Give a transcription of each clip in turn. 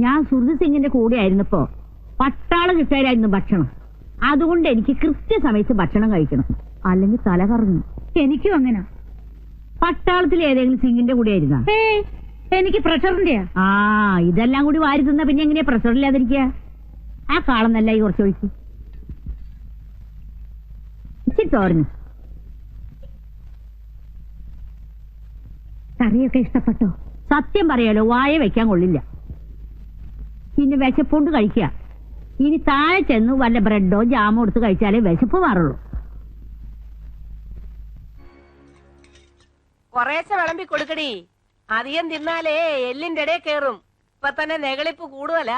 ഞാൻ സുഹൃത് സിംഗിന്റെ കൂടെ ആയിരുന്നപ്പോ പട്ടാളം കിട്ടായിരുന്നു ഭക്ഷണം. അതുകൊണ്ട് എനിക്ക് കൃത്യസമയത്ത് ഭക്ഷണം കഴിക്കണം, അല്ലെങ്കിൽ തല കറങ്ങും. എനിക്കും അങ്ങനെ. പട്ടാളത്തിൽ ഏതെങ്കിലും സിംഗിന്റെ കൂടെ ആയിരുന്ന? എനിക്ക് പ്രഷറിന്റെയാ. ഇതെല്ലാം കൂടി വാരി തിന്ന പിന്നെ എങ്ങനെയാ പ്രഷറില്ലാതിരിക്കുക? ആ കാളന്നല്ല ഈ കുറച്ചൊഴിച്ച് തോരഞ്ഞു. കറിയൊക്കെ ഇഷ്ടപ്പെട്ടോ? സത്യം പറയാലോ, വായ വെക്കാൻ കൊള്ളില്ല. പിന്നെ വിശപ്പുണ്ട് കഴിക്കുക. ഇനി താഴെ ചെന്ന് വല്ല ബ്രെഡോ ജാമോ എടുത്ത് കഴിച്ചാലേ വിശപ്പ് മാറുള്ളൂ. കൊറേശ്ശെ വിളമ്പി കൊടുക്കടി, അധികം തിന്നാലേ എല്ലിന്റെ ഇടയിൽ കേറും. ഇപ്പൊ തന്നെ നെകളിപ്പ് കൂടുതല.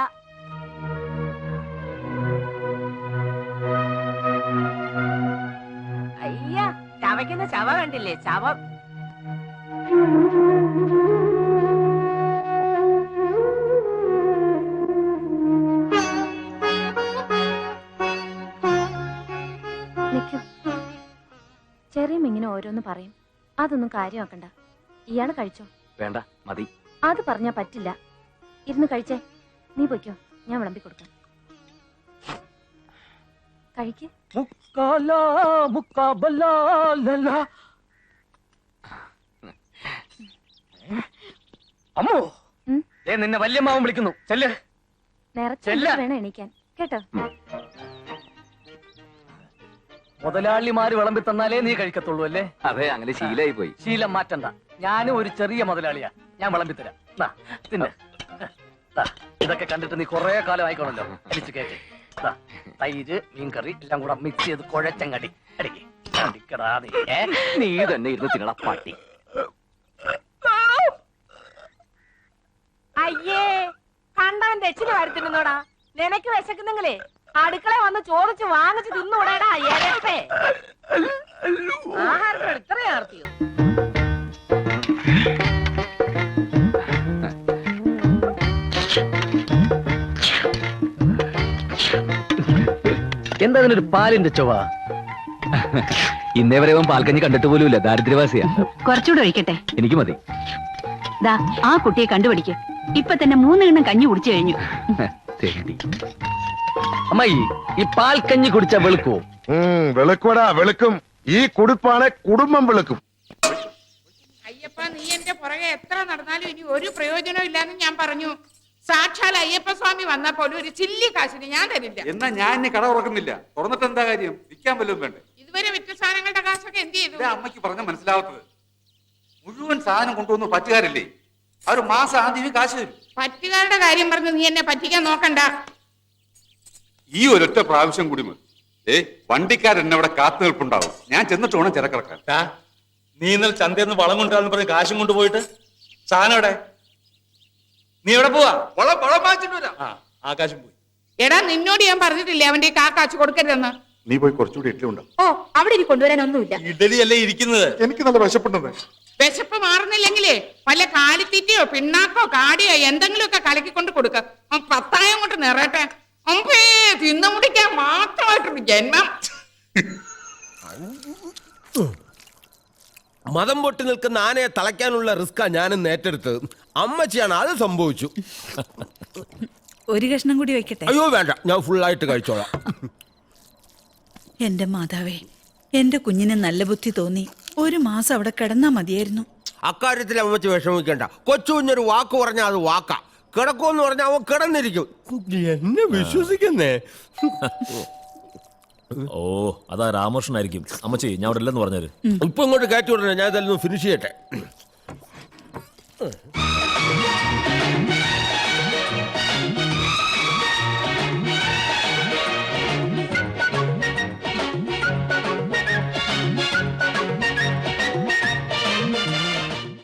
അയ്യ, ചവയ്ക്കുന്ന ചവ കണ്ടില്ലേ? ചവം. ചെറിയ ഇങ്ങനെ ഓരോന്ന് പറയും, അതൊന്നും കാര്യമാക്കണ്ട. ഇയാള് കഴിച്ചോ? വേണ്ട, മതി. അത് പറഞ്ഞാ പറ്റില്ല. ഇരുന്ന് കഴിച്ചേ. നീ പൊയ്ക്കോ, ഞാൻ വിളമ്പി കൊടുക്കാം. കഴിക്ക്. അമ്മോ, നിന്നെ വല്യമ്മാവൻ വിളിക്കുന്നു. ചെല്ല്. നേരത്തെ വേണം എണീക്കാൻ കേട്ടോ. മുതലാളിമാര് വിളമ്പി തന്നാലേ നീ കഴിക്കത്തുള്ളൂ അല്ലേ? അതെ, അങ്ങനെ ശീലായി പോയി. ശീലം മാറ്റണ്ട. ഞാനും ഒരു ചെറിയ മുതലാളിയാ, ഞാൻ വിളമ്പി തരാം. ഇതൊക്കെ കണ്ടിട്ട് നീ കൊറേ കാലം ആയിക്കോണല്ലോ. അടിച്ചു കേട്ട് തൈര് മീൻകറി എല്ലാം കൂടെ മിക്സ് ചെയ്ത് കുഴച്ചങ്ങടി അടിക്കടാ. നീ തന്നെ ഇരുന്ന് തിന്നണ പാട്ടി. അയ്യേ, കണ്ടവൻ ദക്ഷിണ വരുത്തിരുന്നോടാ. നിനക്ക് വിശക്കുന്നെങ്കിലേ അടുക്കള വന്ന് ചോദിച്ച് വാങ്ങിച്ച് തിന്നൂടാടാ. എരപ്പേ, ആഹാരത്തോട് ഇത്രയും ആർത്തിയോ? എന്താ അതിനൊരു പാലിന്റെ ചൊവ? ഇന്നേ വരെ പാൽക്കഞ്ഞി കണ്ടിട്ട് പോലുമില്ല. ദാരിദ്ര്യവാസിയാ. കുറച്ചുകൂടെ ഒഴിക്കട്ടെ? എനിക്ക് മതി. ദാ, ആ കുട്ടിയെ കണ്ടുപിടിക്ക്. ഇപ്പൊ തന്നെ 3 എണ്ണം കഞ്ഞി കുടിച്ചു കഴിഞ്ഞു. അമ്മായി, ഈ പാൽക്കഞ്ഞി കുടിച്ച വെളുക്കുവോ? വെളുക്കുവടാ, വെളുക്കും. ഈ കുടുപ്പാണ് കുടുംബം വെളുക്കും. അയ്യപ്പ, നീ എന്റെ പുറകെ എത്ര നടന്നാലും ഇനി ഒരു പ്രയോജനം ഇല്ലാന്ന് ഞാൻ പറഞ്ഞു. സാക്ഷാൽ അയ്യപ്പ സ്വാമി വന്നാ പോലും ഒരു ചില്ലി കാശിന് ഞാൻ തരില്ല. എന്നാ ഞാൻ എന്നെ കട തുറക്കുന്നില്ല. തുറന്നിട്ട് എന്താ കാര്യം? വിൽക്കാൻ വല്ലതും വേണ്ടേ? ഇതുവരെ വിറ്റ സാധനങ്ങളുടെ കാശൊക്കെ എന്ത് ചെയ്തു? അമ്മയ്ക്ക് പറഞ്ഞ മനസ്സിലാവാത്തത്. മുഴുവൻ സാധനം കൊണ്ടുവന്ന് പറ്റുകാരില്ലേ, അവർ മാസം ആദ്യമേ കാശ് തരും. പറ്റുകാരുടെ കാര്യം പറഞ്ഞ് നീ എന്നെ പറ്റിക്കാൻ നോക്കണ്ട. ഈ ഒരൊറ്റ പ്രാവശ്യം കൂടി മതി. വണ്ടിക്കാരൻ അവിടെ കാത്തു നിൽപ്പുണ്ടാവും. ഞാൻ ചെന്നിട്ട് വേണം ചിരക്കിറക്കാൻ. നീ ഇന്നലെ ചന്തയിൽ നിന്ന് വളം കൊണ്ടുവരാന്ന് പറഞ്ഞ് കാശും കൊണ്ടുപോയിട്ട് സാധനം എവിടെ? നീ എവിടെ പോവാ? വളം വാങ്ങിച്ചിട്ട് വരാം. ആകാശം പോയി. എടാ, നിന്നോട് ഞാൻ പറഞ്ഞിട്ടില്ലേ അവന്റെ കാശ് കൊടുക്കരുതെന്ന്? നീ പോയി കുറച്ചുകൂടി ഇഡ്ഡലി ഉണ്ടാവും. ഓ, അവിടെ ഇനി കൊണ്ടുവരാനൊന്നുമില്ല. ഇഡലി അല്ലേ ഇരിക്കുന്നത്? എനിക്ക് നല്ല വിശപ്പുണ്ടെന്ന്. വിശപ്പ് മാറുന്നില്ലെങ്കിലേ വല്ല കാലിത്തീറ്റയോ പിണ്ണാക്കോ കാടിയോ എന്തെങ്കിലുമൊക്കെ കലക്കിക്കൊണ്ട് കൊടുക്ക. 10 കൊണ്ട് നിറയട്ടെ. അമ്പേ, തിന്നു മുടിക്കാൻ മാത്രമായിട്ടൊരു ജന്മം. മതം പൊട്ടി നിൽക്കുന്ന ആനയെ തളയ്ക്കാനുള്ള റിസ്കാ ഞാനും ഏറ്റെടുത്തത്. അമ്മച്ചിയാണ് അത് സംഭവിച്ചു. ഒരു കഷ്ണം കൂടി വെക്കട്ടെ? അയ്യോ വേണ്ട, ഞാൻ ഫുള്ളായിട്ട് കഴിച്ചോളാം. എന്റെ മാതാവേ, എന്റെ കുഞ്ഞിന് നല്ല ബുദ്ധി തോന്നി. 1 മാസം അവിടെ കിടന്നാ മതിയായിരുന്നു. അക്കാര്യത്തിൽ അമ്മച്ചി വിഷമിക്കണ്ട. കൊച്ചു കുഞ്ഞൊരു വാക്ക് പറഞ്ഞാൽ അത് വാക്കാ. കിടക്കുമെന്ന് പറഞ്ഞാൽ അവൻ കിടന്നിരിക്കും. എന്നെ വിശ്വസിക്കുന്നേ. ഓ, അതാ രാമകൃഷ്ണനായിരിക്കും. അമ്മച്ചി, ഞാൻ അവിടെ ഇല്ലെന്ന് പറഞ്ഞത്. ഇപ്പൊ ഇങ്ങോട്ട് കയറ്റി വിടണേ, ഞാൻ ഇതെല്ലാം ഫിനിഷ് ചെയ്യട്ടെ.